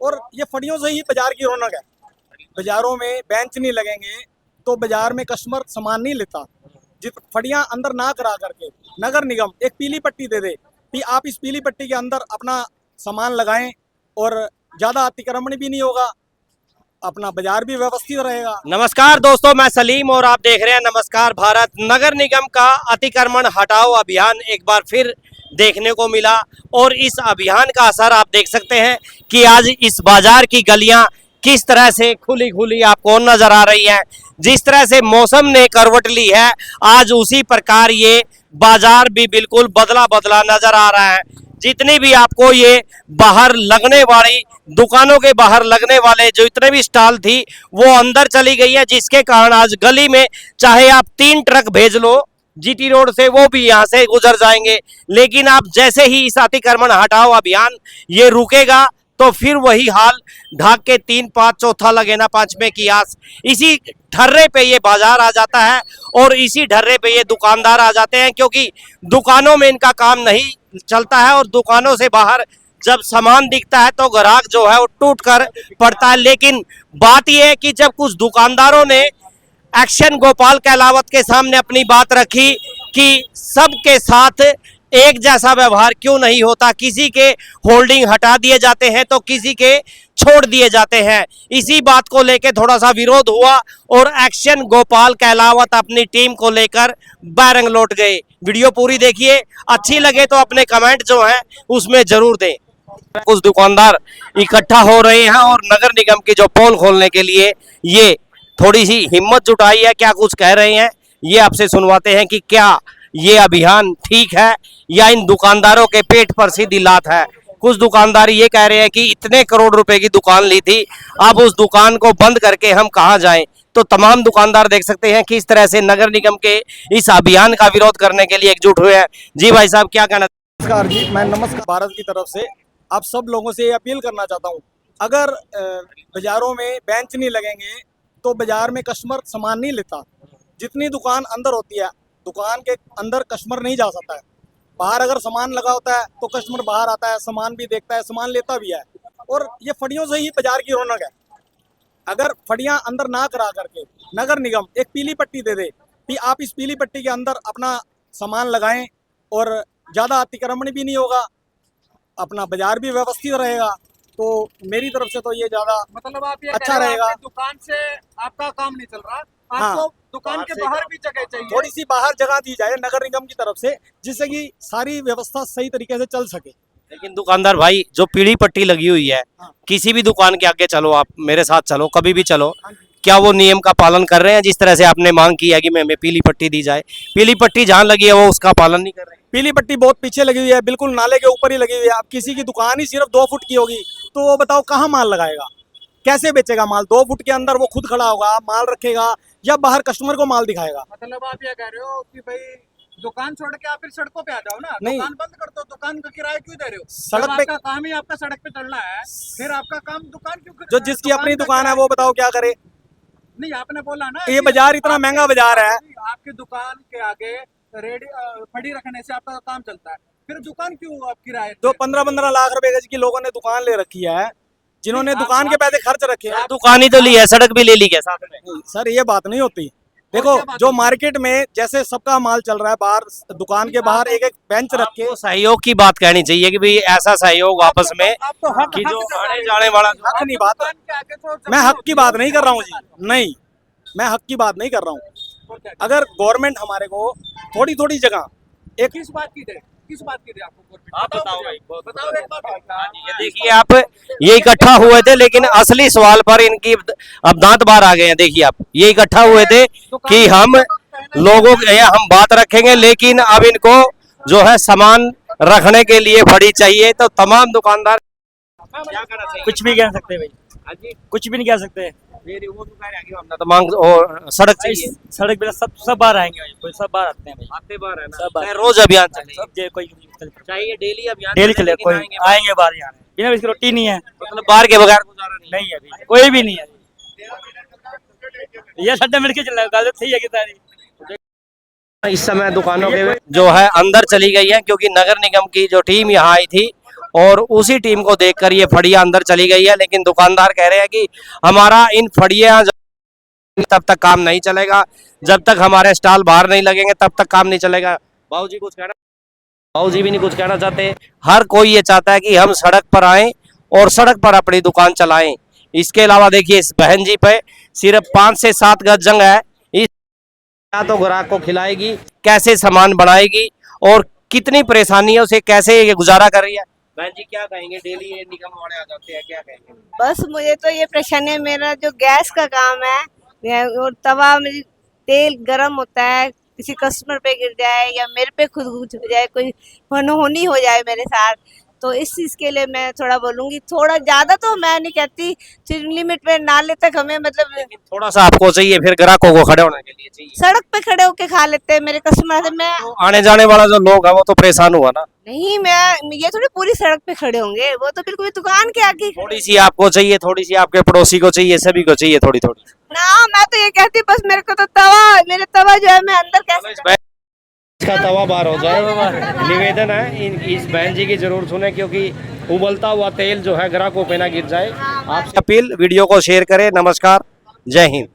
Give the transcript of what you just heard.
और ये फड़ियों से ही बाजार की रौनक है। बाजारों में बेंच नहीं लगेंगे तो बाजार में कस्टमर सामान नहीं लेता। जित फड़ियां अंदर ना करा करके नगर निगम एक पीली पट्टी दे दे कि आप इस पीली पट्टी के अंदर अपना सामान लगाएं और ज्यादा अतिक्रमण भी नहीं होगा, अपना बाजार भी व्यवस्थित रहेगा। नमस्कार दोस्तों, मैं सलीम और आप देख रहे हैं नमस्कार भारत। नगर निगम का अतिक्रमण हटाओ अभियान एक बार फिर देखने को मिला और इस अभियान का असर आप देख सकते हैं कि आज इस बाजार की गलियां किस तरह से खुली खुली आपको नजर आ रही है। जिस तरह से मौसम ने करवट ली है, आज उसी प्रकार ये बाजार भी बिल्कुल बदला बदला नजर आ रहा है। जितनी भी आपको ये बाहर लगने वाली दुकानों के बाहर लगने वाले जो इतने भी स्टॉल थी वो अंदर चली गई है, जिसके कारण आज गली में चाहे आप 3 ट्रक भेज लो जीटी रोड से, वो भी यहाँ से गुजर जाएंगे। लेकिन आप जैसे ही इस अतिक्रमण हटाओ अभियान ये रुकेगा तो फिर वही हाल, ढाक के 3 5 चौथा लगे ना पांचवें की आस। इसी ढर्रे पे ये बाजार आ जाता है और इसी ढर्रे पे ये दुकानदार आ जाते हैं, क्योंकि दुकानों में इनका काम नहीं चलता है और दुकानों से बाहर जब सामान दिखता है तो ग्राहक जो है वो टूट कर पड़ता है। लेकिन बात यह है कि जब कुछ दुकानदारों ने एक्शन गोपाल कहलावत के सामने अपनी बात रखी कि सबके साथ एक जैसा व्यवहार क्यों नहीं होता, किसी के होल्डिंग हटा दिए जाते हैं तो किसी के छोड़ दिए जाते हैं। इसी बात को लेकर थोड़ा सा विरोध हुआ और एक्शन गोपाल कहलावत अपनी टीम को लेकर बैरंग लौट गए। वीडियो पूरी देखिए, अच्छी लगे तो अपने कमेंट जो है उसमें जरूर दें। कुछ दुकानदार इकट्ठा हो रहे हैं और नगर निगम की जो पोल खोलने के लिए ये थोड़ी सी हिम्मत जुटाई है। क्या कुछ कह रहे हैं ये आपसे सुनवाते हैं कि क्या ये अभियान ठीक है या इन दुकानदारों के पेट पर सीधी लात है। कुछ दुकानदार ये कह रहे हैं कि इतने करोड़ रुपए की दुकान ली थी, अब उस दुकान को बंद करके हम कहां जाएं। तो तमाम दुकानदार देख सकते हैं कि इस तरह से नगर निगम के इस अभियान का विरोध करने के लिए एकजुट हुए हैं। जी भाई साहब, क्या कहना? नमस्कार जी, मैं नमस्कार भारत की तरफ से आप सब लोगों से अपील करना चाहता हूँ, अगर बाजारों में बेंच नहीं लगेंगे तो बाजार में कस्टमर सामान नहीं लेता। जितनी दुकान अंदर होती है, दुकान के अंदर कस्टमर नहीं जा सकता है। बाहर अगर सामान लगा होता है तो कस्टमर बाहर आता है, सामान भी देखता है, सामान लेता भी है। और ये फड़ियों से ही बाजार की रौनक है। अगर फड़ियां अंदर ना करा करके नगर निगम एक पीली पट्टी दे दे कि आप इस पीली पट्टी के अंदर अपना सामान लगाएं और ज़्यादा अतिक्रमण भी नहीं होगा, अपना बाजार भी व्यवस्थित रहेगा, तो मेरी तरफ से तो ये ज्यादा मतलब आप ये अच्छा रहेगा। दुकान से आपका काम नहीं चल रहा, हाँ, आपको दुकान के बाहर भी जगह चाहिए। थोड़ी सी बाहर जगह दी जाए नगर निगम की तरफ से, जिससे कि सारी व्यवस्था सही तरीके से चल सके। लेकिन दुकानदार भाई, जो पीली पट्टी लगी हुई है, किसी भी दुकान के आगे चलो, आप मेरे साथ चलो, कभी भी चलो, क्या वो नियम का पालन कर रहे हैं? जिस तरह से आपने मांग की है कि हमें पीली पट्टी दी जाए, पीली पट्टी जहाँ लगी है वो उसका पालन नहीं कर रहे हैं। पीली पट्टी बहुत पीछे लगी हुई है, बिल्कुल नाले के ऊपर ही लगी हुई है। अब किसी की दुकान ही सिर्फ 2 फुट की होगी तो वो बताओ कहाँ माल लगाएगा, कैसे बेचेगा माल? 2 फुट के अंदर वो खुद खड़ा होगा, माल रखेगा या बाहर कस्टमर को माल दिखाएगा? मतलब आप ये कह रहे हो कि भाई दुकान छोड़ के आप फिर सड़कों पे आ जाओ ना, नहीं। दुकान बंद कर दो, दुकान का किराया क्यों दे रहे हो? सड़क जब पे आपका काम ही आपका सड़क पे चलना है, फिर आपका काम दुकान क्यों जो जिसकी अपनी दुकान है वो बताओ क्या करे? नहीं, आपने बोला ना ये बाजार इतना महंगा बाजार है। आपकी दुकान के आगे रेडी फड़ी रखने से आपका काम चलता है, फिर दुकान क्यों आप किराए? जो 15-15 लाख रुपए गज की लोगों ने दुकान ले रखी है, जिन्होंने दुकान के पैसे खर्च रखे हैं। दुकान ही तो ली है, सड़क भी ले ली क्या साथ में? सर ये बात नहीं होती। देखो, जो मार्केट में जैसे सबका माल चल रहा है, बाहर दुकान के बाहर एक एक बेंच रख के सहयोग की बात कहनी चाहिए कि भाई ऐसा सहयोग आपस में कि जो आने जाने वाला हक नहीं बात। मैं हक की बात नहीं कर रहा हूँ जी, नहीं, मैं हक की बात नहीं कर रहा हूँ। अगर गवर्नमेंट हमारे को थोड़ी थोड़ी जगह एक किस बात की दे, किस बात की दे आपको? आप बताओ भाई, बताओ एक बात। ये देखिए आप, ये इकट्ठा हुए थे, लेकिन असली सवाल पर इनकी अब दांत बाहर आ गए हैं। देखिए आप, ये इकट्ठा हुए थे कि हम लोगों के हम बात रखेंगे, लेकिन अब इनको जो है सामान रखने के लिए फड़ी चाहिए। तो तमाम दुकानदार क्या करना चाहिए? कुछ भी कह सकते हैं भाई, कुछ भी नहीं कह सकते। वो तो कह रहे हैं कि हमने तो मांग और सड़क चाहिए, सड़क पे सब बाहर आएंगे भाई, कोई सब बाहर आते हैं भाई, आते बार है ना, सब बाहर। रोज अभियान चलेगा, सब जे कोई चाहिए डेली अभियान डेली चले, चले, लेकिन कोई आएंगे आएंगे बाहर यहाँ, बिना इसकी रोटी नहीं है, मतलब बाहर के बगैर गुजारा नहीं। नहीं है अभी कोई भी नहीं है। ये सड्डा मिल के चल रहा है, सही है कि सारी। इस समय दुकानों के जो है अंदर चली गई है, क्योंकि नगर निगम की जो टीम यहाँ आई थी और उसी टीम को देखकर ये फड़िया अंदर चली गई है। लेकिन दुकानदार कह रहे हैं कि हमारा इन फड़िया तब तक काम नहीं चलेगा, जब तक हमारे स्टॉल बाहर नहीं लगेंगे तब तक काम नहीं चलेगा। बाबूजी कुछ कहना? बाबूजी भी नहीं कुछ कहना चाहते। हर कोई ये चाहता है कि हम सड़क पर आएं और सड़क पर अपनी दुकान चलाएं। इसके अलावा देखिए इस बहन जी पे सिर्फ 5 से 7 गज जंग है। इस तो ग्राहक को खिलाएगी, कैसे सामान बनाएगी और कितनी परेशानियों से कैसे ये गुजारा कर रही है। बहन जी क्या कहेंगे, डेली ये निगम वाले आ जाते हैं, क्या कहेंगे? बस मुझे तो ये परेशानी है, मेरा जो गैस का काम है और तवा में तेल गरम होता है, किसी कस्टमर पे गिर जाए या मेरे पे खुद कुछ हो जाए, कोई होनी हो जाए मेरे साथ, तो इस चीज़ के लिए मैं थोड़ा बोलूँगी। थोड़ा ज़्यादा तो मैं नहीं कहती, लिमिट में नाले तक हमें मतलब थोड़ा सा आपको चाहिए, फिर ग्राहकों को खड़े होने के लिए चाहिए। सड़क पे खड़े होके खा लेते हैं मेरे कस्टमर से। मैं तो आने जाने वाला जो लोग है वो तो परेशान हुआ ना। नहीं, मैं ये थोड़ी पूरी सड़क पे खड़े होंगे, वो तो बिल्कुल दुकान के आगे थोड़ी सी आपको चाहिए, थोड़ी सी आपके पड़ोसी को चाहिए, सभी को चाहिए थोड़ी थोड़ी ना। मैं तो ये कहती बस मेरे को तो मेरे तवा जो है मैं अंदर कैसे इसका तवा बाहर हो जाए। निवेदन है इस बहन जी की जरूर सुने, क्योंकि उबलता हुआ तेल जो है ग्राहकों पे ना गिर जाए। आपसे अपील, वीडियो को शेयर करें। नमस्कार, जय हिंद।